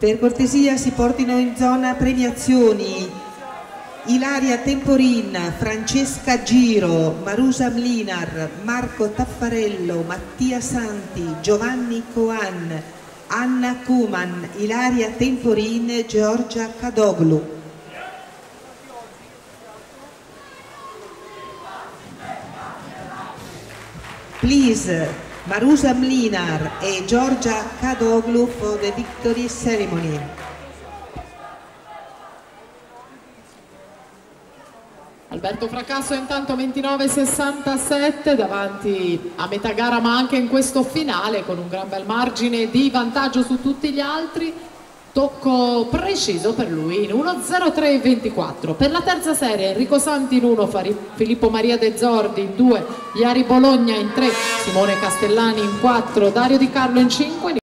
Per cortesia si portino in zona premiazioni Ilaria Temporin, Francesca Giro, Marusa Mlinar, Marco Taffarello, Mattia Santi, Giovanni Coan, Anna Kuman, Ilaria Temporin, Giorgia Kadoglu. Please, Marusa Mlinar e Giorgia Kadoglu for the victory ceremony. Alberto Fracasso intanto 29,67 davanti a metà gara, ma anche in questo finale con un gran bel margine di vantaggio su tutti gli altri. Tocco preciso per lui in 1.03.24. Per la terza serie Enrico Santi in 1, Filippo Maria De Zordi in 2, Iari Bologna in 3, Simone Castellani in 4, Dario Di Carlo in 5.